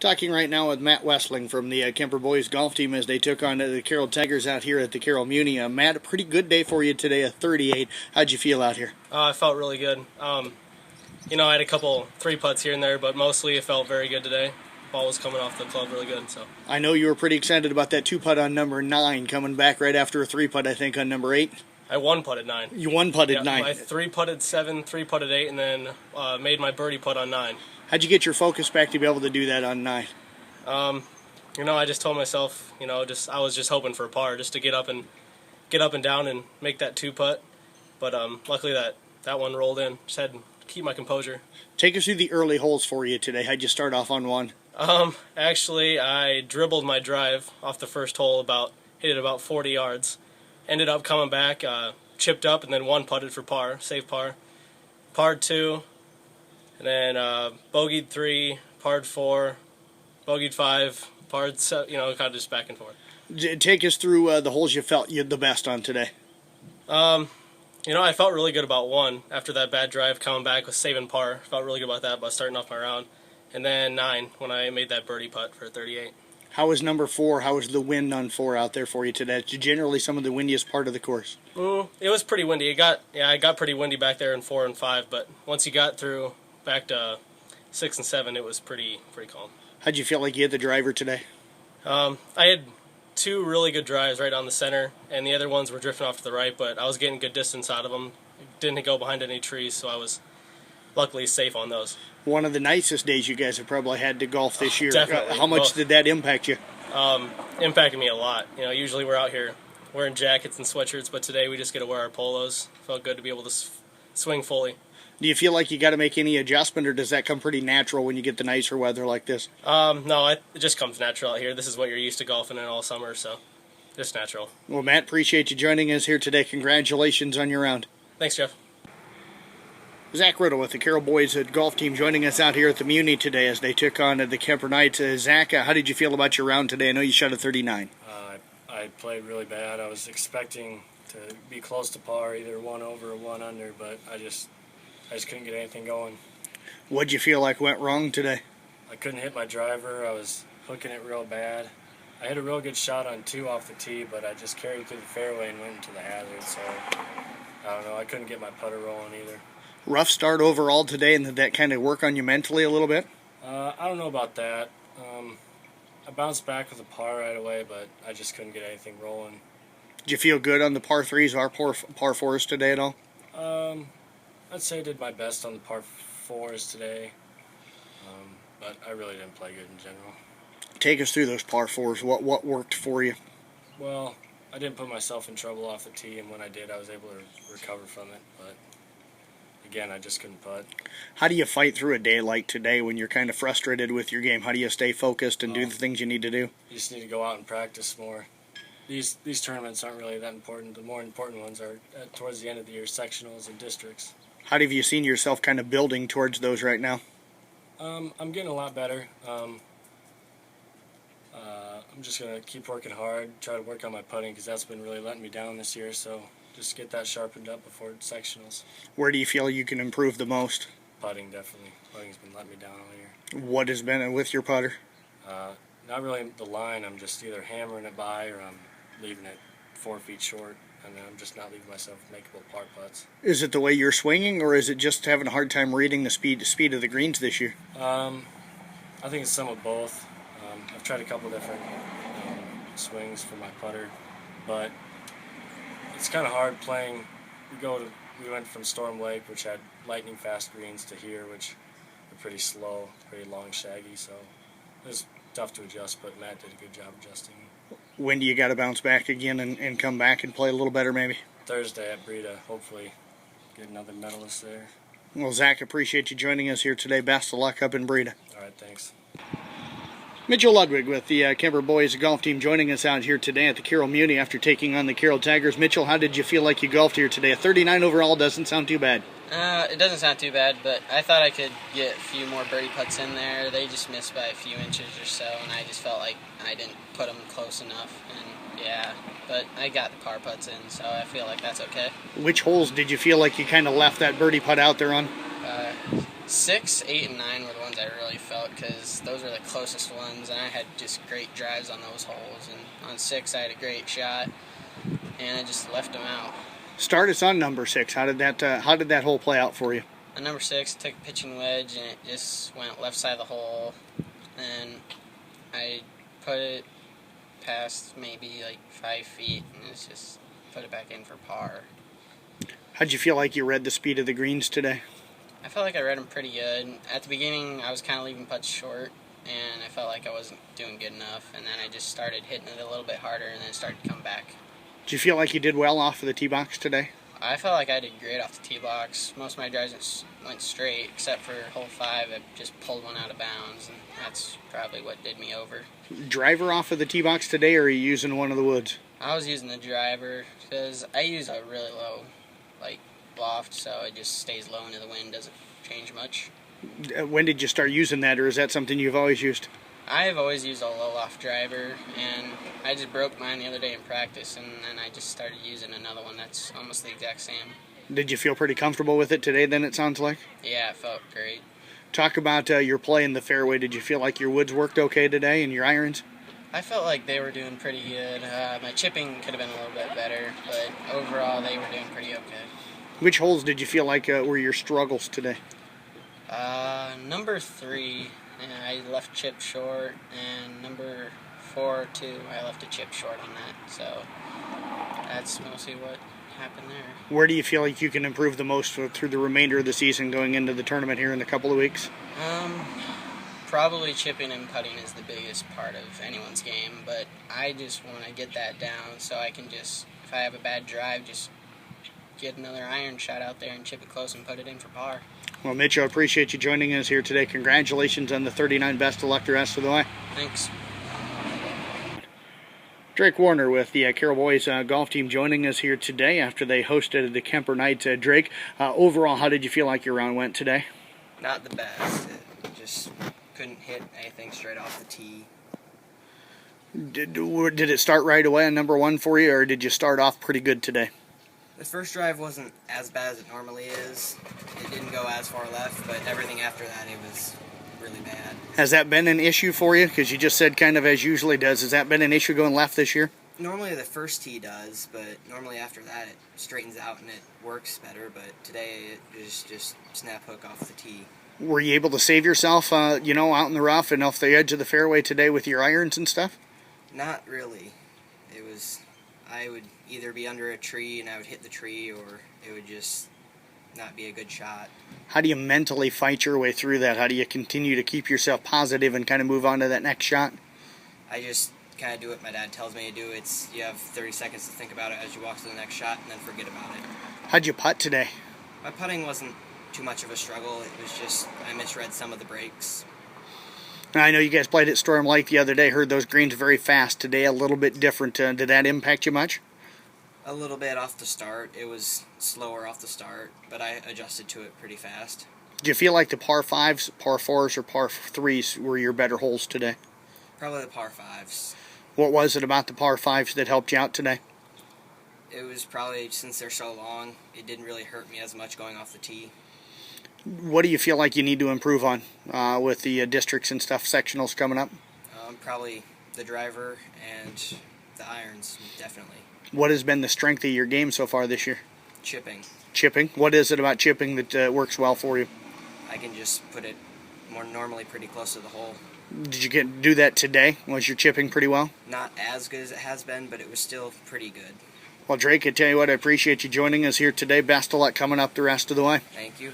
Talking right now with Matt Wessling from the Kuemper boys golf team as they took on the Carroll Tigers out here at the Carroll Muni. Matt, a pretty good day for you today, a 38. How'd you feel out here? I felt really good. I had a couple three putts here and there, but mostly it felt very good today. Ball was coming off the club really good. So I know you were pretty excited about that 2-putt on number 9, coming back right after a 3-putt, I think, on number 8. I one-putted 9. You one-putted 9. I 3-putted 7, 3-putted 8, and then made my birdie putt on 9. How'd you get your focus back to be able to do that on 9? I just told myself, I was just hoping for a par, just to get up and down and make that 2-putt. But luckily that one rolled in. Just had to keep my composure. Take us through the early holes for you today. How'd you start off on 1? Actually, I dribbled my drive off the first hole, hit it about 40 yards. Ended up coming back, chipped up, and then one-putted for par, saved par. Parred 2, and then bogeyed 3, parred 4, bogeyed 5, parred 7, kind of just back and forth. Take us through the holes you felt you had the best on today. I felt really good about 1 after that bad drive, coming back with saving par. Felt really good about that, by starting off my round. And then 9 when I made that birdie putt for 38. How was number 4? How was the wind on 4 out there for you today? It's generally some of the windiest part of the course. It was pretty windy. It got pretty windy back there in 4 and 5, but once you got through back to 6 and 7, it was pretty calm. How'd you feel like you hit the driver today? I had 2 really good drives right on the center, and the other ones were drifting off to the right, but I was getting good distance out of them. Didn't go behind any trees, so I was luckily safe on those. One of the nicest days you guys have probably had to golf this year. Definitely. How much did that impact you? Impacted me a lot. Usually we're out here wearing jackets and sweatshirts, but today we just get to wear our polos. Felt good to be able to swing fully. Do you feel like you got to make any adjustment, or does that come pretty natural when you get the nicer weather like this? No, it just comes natural out here. This is what you're used to golfing in all summer, so just natural. Well, Matt, appreciate you joining us here today. Congratulations on your round. Thanks, Jeff. Zach Riddle with the Carroll boys golf team joining us out here at the Muni today as they took on the Kuemper Knights. Zach, how did you feel about your round today? I know you shot a 39. I played really bad. I was expecting to be close to par, either 1 over or 1 under, but I just couldn't get anything going. What'd you feel like went wrong today? I couldn't hit my driver. I was hooking it real bad. I hit a real good shot on 2 off the tee, but I just carried through the fairway and went into the hazard, so I don't know. I couldn't get my putter rolling either. Rough start overall today, and did that kind of work on you mentally a little bit? I don't know about that. I bounced back with a par right away, but I just couldn't get anything rolling. Did you feel good on the par 3s or par 4s today at all? I'd say I did my best on the par 4s today, but I really didn't play good in general. Take us through those par 4s. What worked for you? Well, I didn't put myself in trouble off the tee, and when I did, I was able to recover from it, but again, I just couldn't putt. How do you fight through a day like today when you're kind of frustrated with your game? How do you stay focused and do the things you need to do? You just need to go out and practice more. These tournaments aren't really that important. The more important ones are towards the end of the year, sectionals and districts. How have you seen yourself kind of building towards those right now? I'm getting a lot better. I'm just going to keep working hard, try to work on my putting, because that's been really letting me down this year, so just get that sharpened up before sectionals. Where do you feel you can improve the most? Putting, definitely. Putting's been letting me down all year. What has been with your putter? Not really the line. I'm just either hammering it by or I'm leaving it 4 feet short, and I'm just not leaving myself makeable par putts. Is it the way you're swinging, or is it just having a hard time reading the speed of the greens this year? I think it's some of both. I've tried a couple different swings for my putter, but it's kind of hard playing. We went from Storm Lake, which had lightning fast greens, to here, which are pretty slow, pretty long, shaggy, so it was tough to adjust, but Matt did a good job adjusting. When do you got to bounce back again and come back and play a little better maybe? Thursday at Breda, hopefully get another medalist there. Well, Zach, appreciate you joining us here today. Best of luck up in Breda. All right, thanks. Mitchell Ludwig with the Kuemper boys golf team joining us out here today at the Carroll Muni after taking on the Carroll Tigers. Mitchell, how did you feel like you golfed here today? A 39 overall doesn't sound too bad. It doesn't sound too bad, but I thought I could get a few more birdie putts in there. They just missed by a few inches or so, and I just felt like I didn't put them close enough. And yeah, but I got the par putts in, so I feel like that's okay. Which holes did you feel like you kind of left that birdie putt out there on? 6, 8, and 9 were the ones I really felt because those were the closest ones, and I had just great drives on those holes. And on 6, I had a great shot, and I just left them out. Start us on number 6. How did that hole play out for you? On number 6, I took a pitching wedge, and it just went left side of the hole, and I put it past maybe like 5 feet, and it's just put it back in for par. How'd you feel like you read the speed of the greens today? I felt like I read them pretty good. At the beginning, I was kind of leaving putts short, and I felt like I wasn't doing good enough, and then I just started hitting it a little bit harder, and then it started to come back. Did you feel like you did well off of the tee box today? I felt like I did great off the tee box. Most of my drives went straight, except for hole 5. I just pulled one out of bounds, and that's probably what did me over. Driver off of the tee box today, or are you using one of the woods? I was using the driver because I use a really low, loft, so it just stays low into the wind, doesn't change much. When did you start using that, or is that something you've always used? I've always used a low loft driver, and I just broke mine the other day in practice, and then I just started using another one that's almost the exact same. Did you feel pretty comfortable with it today then, it sounds like? Yeah, it felt great. Talk about your play in the fairway. Did you feel like your woods worked okay today and your irons? I felt like they were doing pretty good. My chipping could have been a little bit better, but overall they were doing pretty okay. Which holes did you feel like were your struggles today? Number 3, I left chip short, and number 4, too, I left a chip short on that, so that's mostly what happened there. Where do you feel like you can improve the most through the remainder of the season going into the tournament here in a couple of weeks? Probably chipping and putting is the biggest part of anyone's game, but I just want to get that down so I can just, if I have a bad drive, just get another iron shot out there and chip it close and put it in for par. Well, Mitch, I appreciate you joining us here today. Congratulations on the 39. Best of luck the rest of the way. Thanks. Drake Warner with the Carroll boys golf team joining us here today after they hosted the Kuemper Knights. Drake, overall, how did you feel like your round went today? Not the best. It just couldn't hit anything straight off the tee. Did it start right away on number 1 for you, or did you start off pretty good today? The first drive wasn't as bad as it normally is. It didn't go as far left, but everything after that, it was really bad. Has that been an issue for you? Because you just said kind of as usually does. Has that been an issue going left this year? Normally the first tee does, but normally after that it straightens out and it works better, but today it was just snap hook off the tee. Were you able to save yourself, out in the rough and off the edge of the fairway today with your irons and stuff? Not really. I would either be under a tree and I would hit the tree, or it would just not be a good shot. How do you mentally fight your way through that? How do you continue to keep yourself positive and kind of move on to that next shot? I just kind of do what my dad tells me to do. You have 30 seconds to think about it as you walk to the next shot and then forget about it. How'd you putt today? My putting wasn't too much of a struggle. It was just I misread some of the breaks. I know you guys played at Storm Lake the other day. Heard those greens very fast. Today a little bit different. Did that impact you much? A little bit off the start. It was slower off the start, but I adjusted to it pretty fast. Do you feel like the par 5s, par 4s, or par 3s were your better holes today? Probably the par 5s. What was it about the par 5s that helped you out today? It was probably, since they're so long, it didn't really hurt me as much going off the tee. What do you feel like you need to improve on with the districts and stuff, sectionals coming up? Probably the driver and the irons, definitely. What has been the strength of your game so far this year? Chipping. Chipping? What is it about chipping that works well for you? I can just put it more normally pretty close to the hole. Did you do that today? Was your chipping pretty well? Not as good as it has been, but it was still pretty good. Well, Drake, I tell you what, I appreciate you joining us here today. Best of luck coming up the rest of the way. Thank you.